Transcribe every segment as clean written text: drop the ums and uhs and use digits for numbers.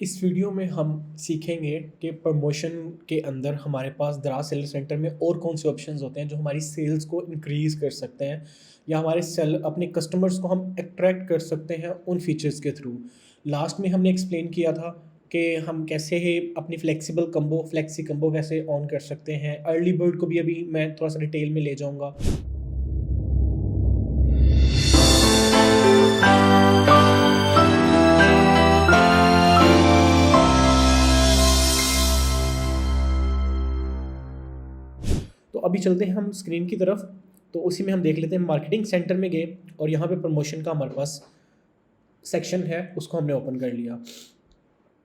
इस वीडियो में हम सीखेंगे कि प्रमोशन के अंदर हमारे पास दराज सेलर सेंटर में और कौन से ऑप्शंस होते हैं जो हमारी सेल्स को इंक्रीज़ कर सकते हैं या हमारे सेल अपने कस्टमर्स को हम अट्रैक्ट कर सकते हैं उन फीचर्स के थ्रू। लास्ट में हमने एक्सप्लेन किया था कि हम कैसे अपनी फ्लेक्सी कम्बो कैसे ऑन कर सकते हैं। अर्ली बर्ड को भी अभी मैं थोड़ा सा डिटेल में ले जाऊँगा। तो अभी चलते हैं हम स्क्रीन की तरफ। तो उसी में हम देख लेते हैं, मार्केटिंग सेंटर में गए और यहाँ पे प्रमोशन का हमारे पास सेक्शन है, उसको हमने ओपन कर लिया।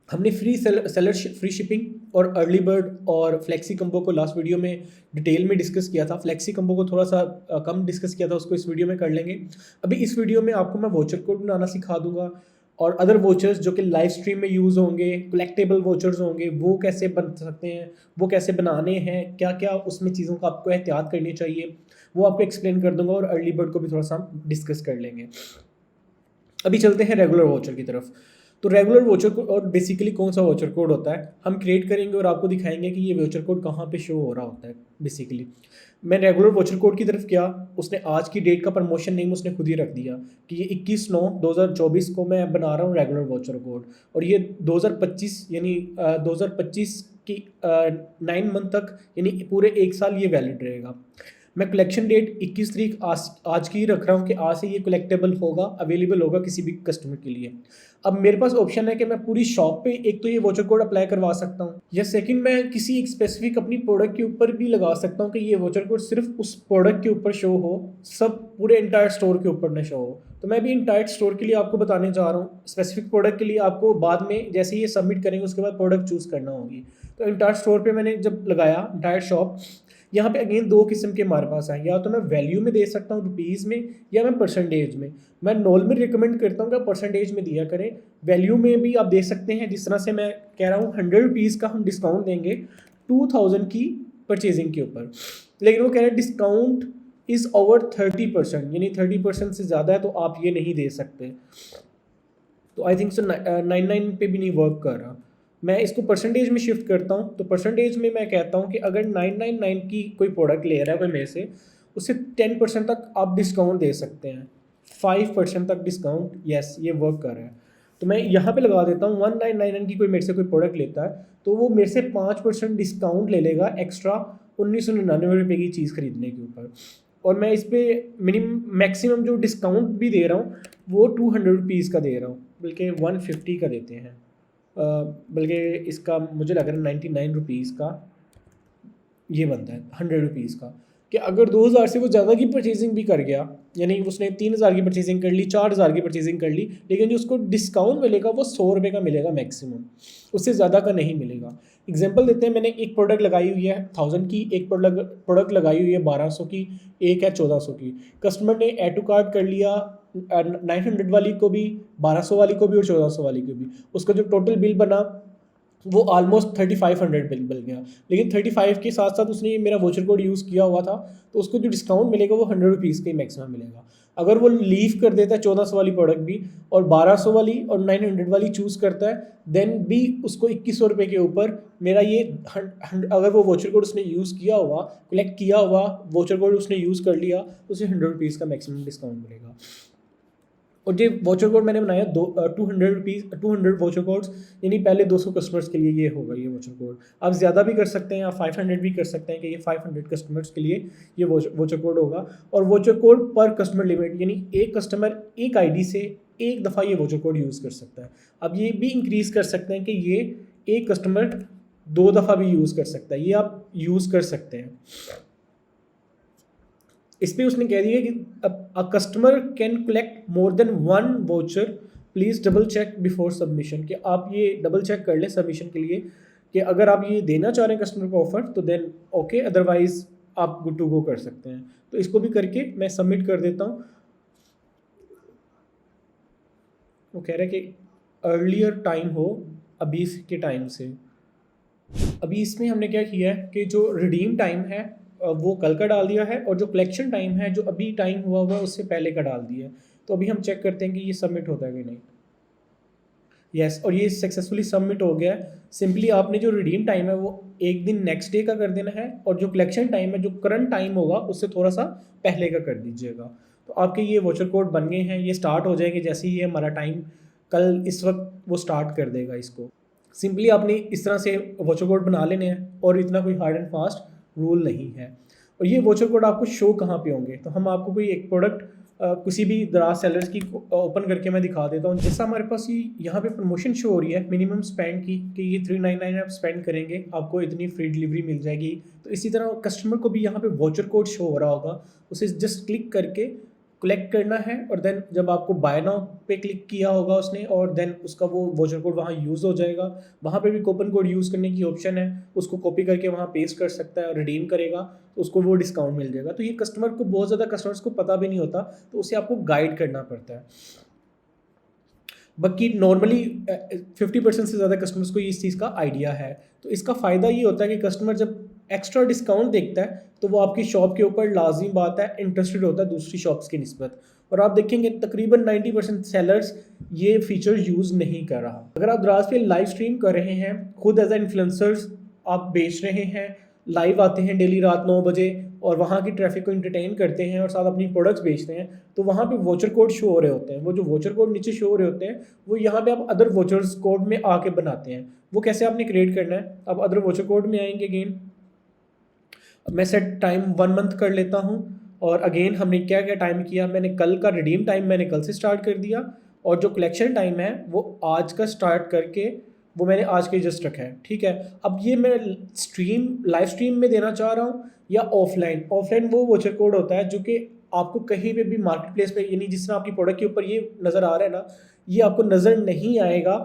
हमने फ्री शिपिंग और अर्ली बर्ड और फ्लेक्सी कम्बो को लास्ट वीडियो में डिटेल में डिस्कस किया था। फ्लेक्सी कम्बो को थोड़ा सा कम डिस्कस किया था, उसको इस वीडियो में कर लेंगे। अभी इस वीडियो में आपको मैं वोचर कोड बनाना सिखा दूंगा और अदर वोचर्स जो कि लाइव स्ट्रीम में यूज़ होंगे, कलेक्टेबल वोचर्स होंगे, वो कैसे बन सकते हैं, वो कैसे बनाने हैं, क्या क्या उसमें चीज़ों का आपको एहतियात करनी चाहिए, वो आपको एक्सप्लेन कर दूंगा। और अर्ली बर्ड को भी थोड़ा सा हम डिस्कस कर लेंगे। अभी चलते हैं रेगुलर वोचर की तरफ। तो रेगुलर वोचर कोड और बेसिकली कौन सा वोचर कोड होता है हम क्रिएट करेंगे और आपको दिखाएंगे कि ये वोचर कोड कहाँ पे शो हो रहा होता है। बेसिकली मैं रेगुलर वोचर कोड की तरफ गया, उसने आज की डेट का प्रमोशन नेम उसने खुद ही रख दिया कि ये 21/9/2024 को मैं बना रहा हूँ रेगुलर वोचर कोड, और ये 2025 यानी 2025 की 9 मंथ तक यानी पूरे एक साल ये वैलिड रहेगा। मैं कलेक्शन डेट 21 तारीख आज की ही रख रहा हूँ कि आज से ये कलेक्टेबल होगा, अवेलेबल होगा किसी भी कस्टमर के लिए। अब मेरे पास ऑप्शन है कि मैं पूरी शॉप पे एक तो ये वोचर कोड अप्लाई करवा सकता हूँ, या सेकंड मैं किसी एक स्पेसिफिक अपनी प्रोडक्ट के ऊपर भी लगा सकता हूँ कि ये वोचर कोड सिर्फ उस प्रोडक्ट के ऊपर शो हो, सब पूरे इंटायर स्टोर के ऊपर ना शो हो। तो मैं भी इंटायर स्टोर के लिए आपको बताने जा रहा हूँ। स्पेसिफिक प्रोडक्ट के लिए आपको बाद में जैसे ये सबमिट करेंगे उसके बाद प्रोडक्ट चूज़ करना होगी। तो इंटायर स्टोर पर मैंने जब लगाया इंटायर शॉप, यहाँ पे अगेन दो किस्म के हमारे पास हैं, या तो मैं वैल्यू में दे सकता हूँ रुपीज़ में, या मैं परसेंटेज में। मैं नॉर्मल रिकमेंड करता हूँ कि परसेंटेज में दिया करें। वैल्यू में भी आप दे सकते हैं, जिस तरह से मैं कह रहा हूँ 100 रुपीज़ का हम डिस्काउंट देंगे 2000 की परचेजिंग के ऊपर, लेकिन वो कह रहे हैं डिस्काउंट इज़ ओवर 30%, यानी 30% से ज़्यादा है तो आप ये नहीं दे सकते। तो आई थिंक सो 99 पे भी नहीं वर्क कर रहा। मैं इसको परसेंटेज में शिफ्ट करता हूँ। तो परसेंटेज में मैं कहता हूँ कि अगर 999 की कोई प्रोडक्ट ले रहा है कोई मेरे से, उससे 10% तक आप डिस्काउंट दे सकते हैं, 5% तक डिस्काउंट। यस, ये वर्क कर रहा है। तो मैं यहाँ पे लगा देता हूँ 1999 की कोई मेरे से कोई प्रोडक्ट लेता है तो वो मेरे से 5% डिस्काउंट ले लेगा एक्स्ट्रा 1999 रुपये की चीज़ खरीदने के ऊपर। और मैं इस पर मैक्सिमम जो डिस्काउंट भी दे रहा हूँ वो 200 रुपीज़ का दे रहा हूँ, बल्कि 150 का देते हैं। बल्कि इसका मुझे लग रहा है 99 रुपीज़ का ये बनता है, 100 रुपीज़ का। कि अगर 2000 से वो ज़्यादा की परचेजिंग भी कर गया, यानी उसने 3000 की परचेजिंग कर ली, 4000 की परचेजिंग कर ली, लेकिन जो उसको डिस्काउंट मिलेगा वो 100 रुपये का मिलेगा मैक्सिमम, उससे ज़्यादा का नहीं मिलेगा। एग्जाम्पल देते हैं, मैंने एक प्रोडक्ट लगाई हुई है 1000 की, एक प्रोडक्ट लगाई हुई है 1200 की, एक है 1400 की। कस्टमर ने ऐड टू कार्ट कर लिया 900 वाली को भी, 1200 वाली को भी और 1400 वाली को भी। उसका जो टोटल बिल बना वो ऑलमोस्ट 3500 बिल बन गया। लेकिन 35 के साथ साथ उसने मेरा वोचर कोड यूज़ किया हुआ था, तो उसको जो डिस्काउंट मिलेगा वो 100 रुपीज़ का ही मैक्सिमम मिलेगा। अगर वो लीव कर देता है 1400 वाली प्रोडक्ट भी और 1200 वाली और 900 वाली चूज़ करता है, देन भी उसको 2100 रुपये के ऊपर मेरा ये अगर वो वोचर कोड उसने यूज़ किया हुआ, कलेक्ट किया हुआ वोचर कोड उसने यूज़ कर लिया, तो उसे 100 रुपीज़ का मैक्सिमम डिस्काउंट मिलेगा। और ये वोचर कोड मैंने बनाया 200 वोचर कोड्स, यानी पहले 200 कस्टमर्स के लिए ये होगा ये वोचर कोड। आप ज़्यादा भी कर सकते हैं, आप 500 भी कर सकते हैं कि ये 500 कस्टमर्स के लिए ये वोचर कोड होगा। और वोचर कोड पर कस्टमर लिमिट, यानी एक कस्टमर एक आईडी से एक दफ़ा ये वोचर कोड यूज़ कर सकता है। अब ये भी इंक्रीज़ कर सकते हैं कि ये एक कस्टमर 2 दफ़ा भी यूज़ कर सकता है, ये आप यूज़ कर सकते हैं। इस पर उसने कह दिया कि a customer can collect more than 1 voucher, please double check before submission. कि आप ये डबल चेक कर लें सबमिशन के लिए कि अगर आप ये देना चाह रहे हैं कस्टमर को ऑफर तो देन ओके, अदरवाइज आप गुड टू गो कर सकते हैं। तो इसको भी करके मैं सबमिट कर देता हूँ। वो कह रहा है कि अर्लियर टाइम हो अभी के टाइम से। अभी इसमें हमने क्या किया है कि जो रिडीम टाइम है वो कल का डाल दिया है, और जो कलेक्शन टाइम है जो अभी टाइम हुआ उससे पहले का डाल दिया है। तो अभी हम चेक करते हैं कि ये सबमिट होता है कि नहीं। यस, और ये सक्सेसफुली सबमिट हो गया है। सिंपली आपने जो रिडीम टाइम है वो एक दिन नेक्स्ट डे का कर देना है, और जो कलेक्शन टाइम है, जो करंट टाइम होगा उससे थोड़ा सा पहले का कर दीजिएगा। तो आपके ये वोचर कोड बन गए हैं, ये स्टार्ट हो जाएंगे जैसे ही हमारा टाइम कल इस वक्त वो स्टार्ट कर देगा इसको। सिंपली आपने इस तरह से वोचर कोड बना लेने हैं, और इतना कोई हार्ड एंड फास्ट रूल नहीं है। और ये वोचर कोड आपको शो कहाँ पे होंगे, तो हम आपको कोई एक प्रोडक्ट किसी भी दराज सेलर्स की ओपन करके मैं दिखा देता हूँ। जैसा हमारे पास ये यहाँ पे प्रमोशन शो हो रही है मिनिमम स्पेंड की, कि ये 399 आप स्पेंड करेंगे आपको इतनी फ्री डिलीवरी मिल जाएगी। तो इसी तरह कस्टमर को भी यहाँ पे वोचर कोड शो हो रहा होगा, उसे जस्ट क्लिक करके कलेक्ट करना है, और देन जब आपको बाय नाउ पे क्लिक किया होगा उसने, और देन उसका वो वोचर कोड वहाँ यूज़ हो जाएगा। वहाँ पे भी कूपन कोड यूज़ करने की ऑप्शन है, उसको कॉपी करके वहाँ पेस्ट कर सकता है और रिडीम करेगा तो उसको वो डिस्काउंट मिल जाएगा। तो ये कस्टमर को, बहुत ज़्यादा कस्टमर्स को पता भी नहीं होता, तो उसे आपको गाइड करना पड़ता है। बाकी नॉर्मली 50% से ज़्यादा कस्टमर्स को इस चीज़ का आइडिया है। तो इसका फ़ायदा ये होता है कि कस्टमर जब एक्स्ट्रा डिस्काउंट देखता है तो वो आपकी शॉप के ऊपर लाजिमी बात है इंटरेस्टेड होता है दूसरी शॉप्स की निस्बत। और आप देखेंगे तकरीबन 90% सेलर्स ये फीचर यूज़ नहीं कर रहा। अगर आप दराज पे लाइव स्ट्रीम कर रहे हैं, खुद एज ए इन्फ्लुएंसर्स आप बेच रहे हैं, लाइव आते हैं डेली रात 9 बजे और वहाँ की ट्रैफिक को इंटरटेन करते हैं और साथ अपनी प्रोडक्ट्स बेचते हैं, तो वहाँ पे वोचर कोड शो हो रहे होते हैं। वो जो वोचर कोड नीचे शो हो रहे होते हैं वो यहाँ पे आप अदर वोचर्स कोड में आके बनाते हैं। वो कैसे आपने क्रिएट करना है, आप अदर वोचर कोड में आएंगे। अगेन मैं सेट टाइम 1 मंथ कर लेता हूँ, और अगेन हमने क्या क्या टाइम किया, मैंने कल का रिडीम टाइम मैंने कल से स्टार्ट कर दिया, और जो कलेक्शन टाइम है वो आज का स्टार्ट करके वो मैंने आज के जस्ट रखा है। ठीक है, अब ये मैं स्ट्रीम लाइव स्ट्रीम में देना चाह रहा हूँ या ऑफलाइन। ऑफलाइन वो वोचर कोड होता है जो कि आपको कहीं पे भी मार्केट प्लेस पे, यानी जिस तरह आपकी प्रोडक्ट के ऊपर ये नज़र आ रहा है ना, ये आपको नज़र नहीं आएगा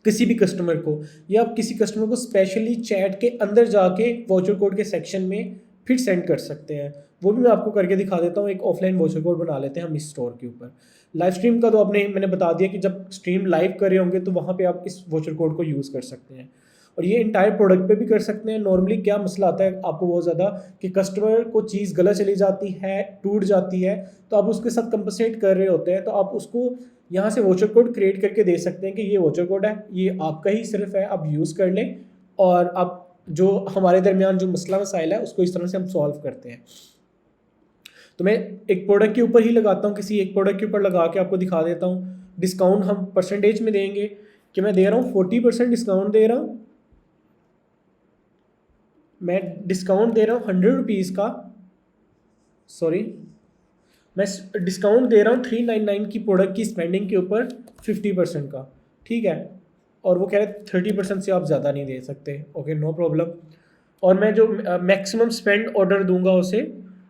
किसी भी कस्टमर को, या आप किसी कस्टमर को स्पेशली चैट के अंदर जाके वोचर कोड के सेक्शन में फिर सेंड कर सकते हैं। वो भी मैं आपको करके दिखा देता हूँ। एक ऑफलाइन वोचर कोड बना लेते हैं हम इस स्टोर के ऊपर। लाइव स्ट्रीम का तो मैंने बता दिया कि जब स्ट्रीम लाइव कर रहे होंगे तो वहाँ पे आप इस वोचर कोड को यूज़ कर सकते हैं, और ये इंटायर प्रोडक्ट पे भी कर सकते हैं। नॉर्मली क्या मसला आता है आपको बहुत ज़्यादा, कि कस्टमर को चीज़ गलत चली जाती है, टूट जाती है, तो आप उसके साथ कंपनसेट कर रहे होते हैं, तो आप उसको यहाँ से वोचर कोड क्रिएट करके दे सकते हैं कि ये वोचर कोड है, ये आपका ही सिर्फ है, आप यूज़ कर लें, और आप जो हमारे दरमियान जो मसला मसाइल है उसको इस तरह से हम सॉल्व करते हैं। तो मैं एक प्रोडक्ट के ऊपर ही लगाता हूँ, किसी एक प्रोडक्ट के ऊपर लगा के आपको दिखा देता हूँ। डिस्काउंट हम परसेंटेज में देंगे कि मैं दे रहा हूँ 40% डिस्काउंट दे रहा हूँ। मैं डिस्काउंट दे रहा हूँ 100 रुपीज़ का, सॉरी, मैं डिस्काउंट दे रहा हूँ 399 की प्रोडक्ट की स्पेंडिंग के ऊपर 50% का। ठीक है, और वो कह रहे 30% से आप ज़्यादा नहीं दे सकते। Okay, no problem. और मैं जो मैक्सिमम स्पेंड ऑर्डर दूंगा उसे,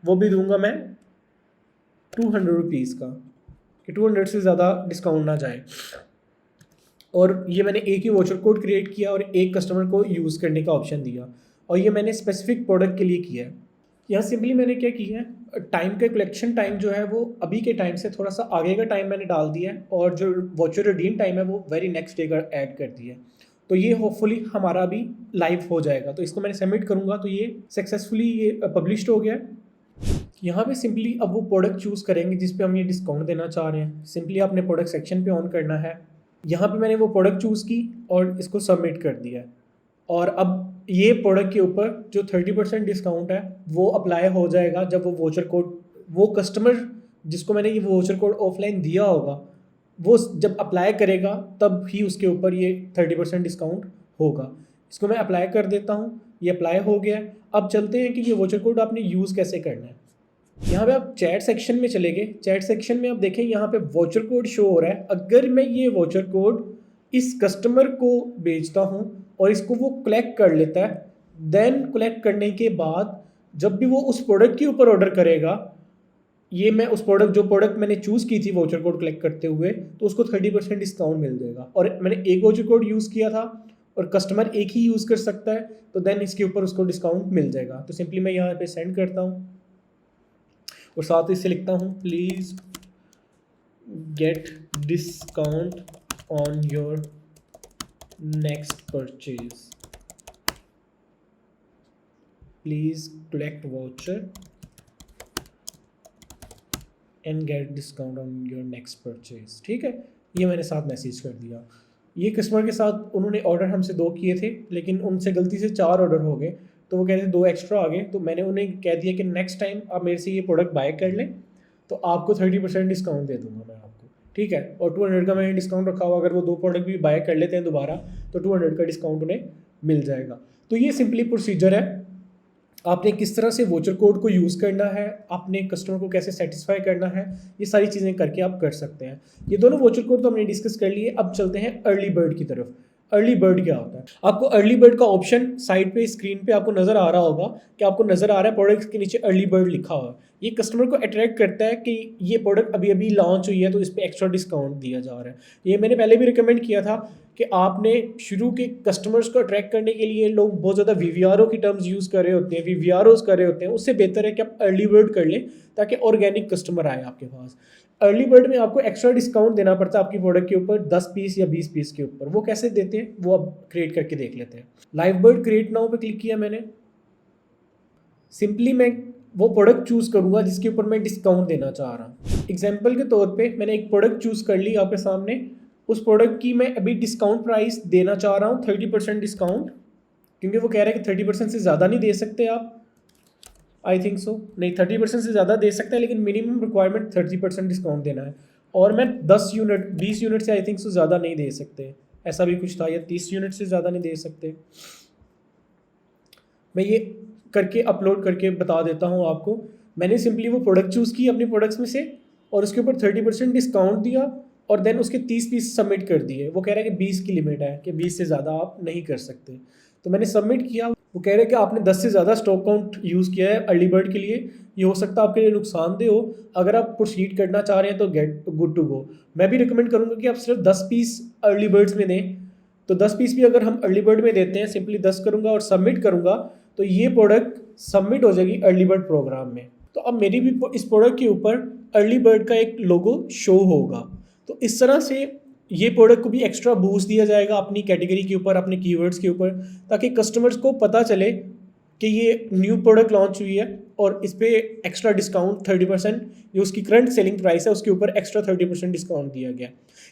वो भी दूंगा मैं 200 रुपीज़ का, कि 200 से ज़्यादा डिस्काउंट ना जाए। और ये मैंने एक ही वोचर कोड क्रिएट किया और एक कस्टमर को यूज़ करने का ऑप्शन दिया, और ये मैंने स्पेसिफिक प्रोडक्ट के लिए किया है। यहाँ सिंपली मैंने क्या किया है, टाइम का कलेक्शन टाइम जो है वो अभी के टाइम से थोड़ा सा आगे का टाइम मैंने डाल दिया है, और जो वोचर रिडीम टाइम है वो वेरी नेक्स्ट डे का ऐड कर दिया है। तो ये होपफुली हमारा भी लाइव हो जाएगा। तो इसको मैंने सबमिट करूँगा तो ये सक्सेसफुली ये पब्लिश्ड हो गया है। यहाँ पे सिंपली अब वो प्रोडक्ट चूज़ करेंगे जिस पे हम ये डिस्काउंट देना चाह रहे हैं। सिंपली अपने प्रोडक्ट सेक्शन पे ऑन करना है। यहाँ पे मैंने वो प्रोडक्ट चूज़ की और इसको सबमिट कर दिया है, और अब ये प्रोडक्ट के ऊपर जो 30% डिस्काउंट है वो अप्लाई हो जाएगा जब वो वोचर कोड, वो कस्टमर जिसको मैंने ये वोचर कोड ऑफलाइन दिया होगा, वो जब अप्लाई करेगा तब ही उसके ऊपर ये 30% डिस्काउंट होगा। इसको मैं अप्लाई कर देता हूँ, ये अप्लाई हो गया। अब चलते हैं कि ये वोचर कोड आपने यूज़ कैसे करना है। यहाँ पे आप चैट सेक्शन में चले गए। चैट सेक्शन में आप देखें यहाँ पे वोचर कोड शो हो रहा है। अगर मैं ये वोचर कोड इस कस्टमर को बेचता हूँ और इसको वो कलेक्ट कर लेता है, देन कलेक्ट करने के बाद जब भी वो उस प्रोडक्ट के ऊपर ऑर्डर करेगा, ये मैं उस प्रोडक्ट जो प्रोडक्ट मैंने चूज़ की थी वोचर कोड कलेक्ट करते हुए, तो उसको 30% डिस्काउंट मिल जाएगा। और मैंने एक वोचर कोड यूज़ किया था और कस्टमर एक ही यूज़ कर सकता है, तो देन इसके ऊपर उसको डिस्काउंट मिल जाएगा। तो सिंपली मैं यहाँ पे सेंड करता हूँ और साथ ही इससे लिखता हूँ please get discount on your next purchase, please collect voucher and get discount on your next purchase. ठीक है, ये मैंने साथ मैसेज कर दिया। ये कस्टमर के साथ उन्होंने ऑर्डर हमसे 2 किए थे, लेकिन उनसे गलती से 4 ऑर्डर हो गए, तो वो कह रहे थे 2 एक्स्ट्रा आ गए। तो मैंने उन्हें कह दिया कि नेक्स्ट टाइम आप मेरे से ये प्रोडक्ट बाय कर लें तो आपको 30% डिस्काउंट दे दूँगा मैं आपको, ठीक है। और 200 का मैंने डिस्काउंट रखा हुआ, अगर वो 2 प्रोडक्ट भी बाय कर लेते हैं दोबारा तो 200 का डिस्काउंट उन्हें मिल जाएगा। तो ये सिंपली प्रोसीजर है, आपने किस तरह से वोचर कोड को यूज़ करना है, आपने कस्टमर को कैसे सेटिस्फाई करना है, ये सारी चीज़ें करके आप कर सकते हैं। ये दोनों वोचर कोड तो हमने डिस्कस कर लिए। अब चलते हैं अर्ली बर्ड की तरफ। अर्ली बर्ड क्या होता है? आपको अर्ली बर्ड का ऑप्शन साइड पे स्क्रीन पे आपको नज़र आ रहा होगा कि आपको नज़र आ रहा है प्रोडक्ट के नीचे अर्ली बर्ड लिखा हुआ है। ये कस्टमर को अट्रैक्ट करता है कि ये प्रोडक्ट अभी अभी लॉन्च हुई है तो इस पर एक्स्ट्रा डिस्काउंट दिया जा रहा है। ये मैंने पहले भी रिकमेंड किया था कि आपने शुरू के कस्टमर्स को अट्रैक्ट करने के लिए लोग बहुत ज़्यादा वीवीआरओ की टर्म्स यूज़ कर रहे होते हैं, वीवीआरओज कर रहे होते हैं। उससे बेहतर है कि आप अर्ली बर्ड कर लें ताकि ऑर्गेनिक कस्टमर आए आपके पास। अर्ली बर्ड में आपको एक्स्ट्रा डिस्काउंट देना पड़ता है आपकी प्रोडक्ट के ऊपर 10 पीस या 20 पीस के ऊपर। वो कैसे देते हैं वो अब क्रिएट करके देख लेते हैं। लाइव बर्ड क्रिएट नाउ पे क्लिक किया मैंने। सिंपली मैं वो प्रोडक्ट चूज़ करूँगा जिसके ऊपर मैं डिस्काउंट देना चाह रहा हूँ। एग्जाम्पल के तौर पे मैंने एक प्रोडक्ट चूज़ कर ली आपके सामने। उस प्रोडक्ट की मैं अभी डिस्काउंट प्राइस देना चाह रहा हूँ 30% डिस्काउंट, क्योंकि वो कह रहे हैं कि 30% से ज़्यादा नहीं दे सकते आप। आई थिंक सो नहीं, 30% से ज़्यादा दे सकते हैं, लेकिन मिनिमम रिक्वायरमेंट 30% डिस्काउंट देना है। और मैं 10 यूनिट 20 यूनिट से आई थिंक सो ज़्यादा नहीं दे सकते, ऐसा भी कुछ था, या 30 यूनिट से ज़्यादा नहीं दे सकते। मैं ये करके अपलोड करके बता देता हूँ आपको। मैंने सिंपली वो प्रोडक्ट चूज़ की अपने प्रोडक्ट्स में से और उसके ऊपर 30% डिस्काउंट दिया और देन उसके 30 पीस सबमिट कर दिए। वो कह रहा है कि 20 की लिमिट है कि 20 से ज़्यादा आप नहीं कर सकते। तो मैंने सबमिट किया। वो कह रहे हैं कि आपने 10 से ज़्यादा स्टॉक काउंट यूज़ किया है अर्ली बर्ड के लिए, ये हो सकता है आपके लिए नुकसानदेह हो। अगर आप प्रोसीड करना चाह रहे हैं तो गेट गुड टू गो। मैं भी रिकमेंड करूँगा कि आप सिर्फ 10 पीस अर्ली बर्ड्स में दें। तो 10 पीस भी अगर हम अर्ली बर्ड में देते हैं, सिंपली 10 करूँगा और सबमिट करूँगा तो ये प्रोडक्ट सबमिट हो जाएगी अर्ली बर्ड प्रोग्राम में। तो अब मेरी भी इस प्रोडक्ट के ऊपर अर्ली बर्ड का एक लोगो शो होगा। तो इस तरह से ये प्रोडक्ट को भी एक्स्ट्रा बूस्ट दिया जाएगा अपनी कैटेगरी के ऊपर, अपने कीवर्ड्स के ऊपर, ताकि कस्टमर्स को पता चले कि ये न्यू प्रोडक्ट लॉन्च हुई है और इस पर एक्स्ट्रा डिस्काउंट 30%, जो उसकी करंट सेलिंग प्राइस है उसके ऊपर एक्स्ट्रा 30% डिस्काउंट दिया गया।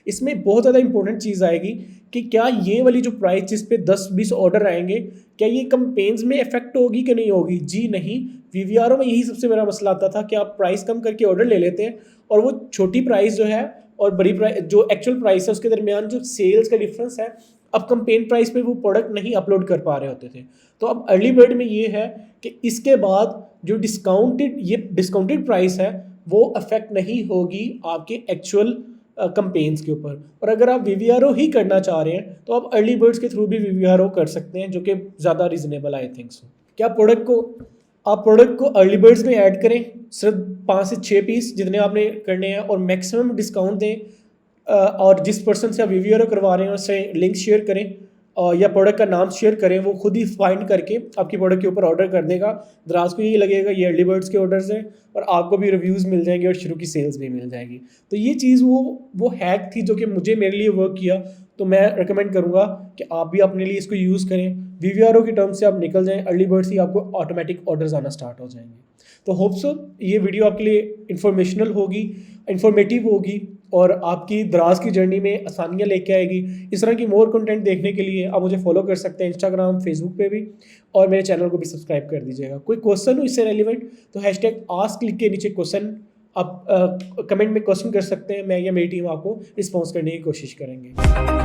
इसमें बहुत ज़्यादा इंपॉर्टेंट चीज़ आएगी कि क्या ये वाली जो प्राइस जिस पे 10-20 ऑर्डर आएंगे, क्या ये कंपेन्स में इफेक्ट होगी कि नहीं होगी? जी नहीं। वीवीआरओ में यही सबसे बड़ा मसला आता था कि आप प्राइस कम करके ऑर्डर ले लेते हैं और वो छोटी प्राइस जो है और बड़ी प्राइस जो एक्चुअल प्राइस है उसके दरमियान जो सेल्स का डिफरेंस है, अब कंपेन प्राइस पे वो प्रोडक्ट नहीं अपलोड कर पा रहे होते थे। तो अब अर्ली बर्ड में ये है कि इसके बाद जो डिस्काउंटेड प्राइस है वो अफेक्ट नहीं होगी आपके एक्चुअल कंपेन्स के ऊपर। और अगर आप वीवीआरओ ही करना चाह रहे हैं तो आप अर्ली बर्ड्स के थ्रू भी वीवीआरओ कर सकते हैं, जो कि ज़्यादा रीजनेबल आई थिंक सो। क्या प्रोडक्ट को अर्ली बर्ड्स में ऐड करें, सिर्फ 5 से 6 पीस जितने आपने करने हैं, और मैक्सिमम डिस्काउंट दें, और जिस पर्सन से आप वीवीआरओ करवा रहे हैं उससे लिंक शेयर करें या प्रोडक्ट का नाम शेयर करें। वो खुद ही फाइंड करके आपकी प्रोडक्ट के ऊपर ऑर्डर कर देगा। दराज को यही लगेगा ये अर्ली बर्ड्स के ऑर्डर्स हैं और आपको भी रिव्यूज़ मिल जाएंगे और शुरू की सेल्स भी मिल जाएगी। तो ये चीज़ वो हैक थी जो कि मेरे लिए वर्क किया। तो मैं रिकमेंड करूँगा कि आप भी अपने लिए इसको यूज़ करें। वीवीआरओ की टर्म से आप निकल जाएं, अर्ली बर्ड्स ही आपको ऑटोमेटिक ऑर्डर्स आना स्टार्ट हो जाएंगे। तो होप सो ये वीडियो आपके लिए इन्फॉर्मेशनल होगी, इन्फॉर्मेटिव होगी और आपकी दराज की जर्नी में आसानियाँ लेके आएगी। इस तरह की मोर कंटेंट देखने के लिए आप मुझे फॉलो कर सकते हैं इंस्टाग्राम, फेसबुक पे भी, और मेरे चैनल को भी सब्सक्राइब कर दीजिएगा। कोई क्वेश्चन हो इससे रेलिवेंट तो #ask लिख के नीचे क्वेश्चन आप कमेंट में क्वेश्चन कर सकते हैं। मैं या मेरी टीम आपको रिस्पॉन्स करने की कोशिश करेंगे।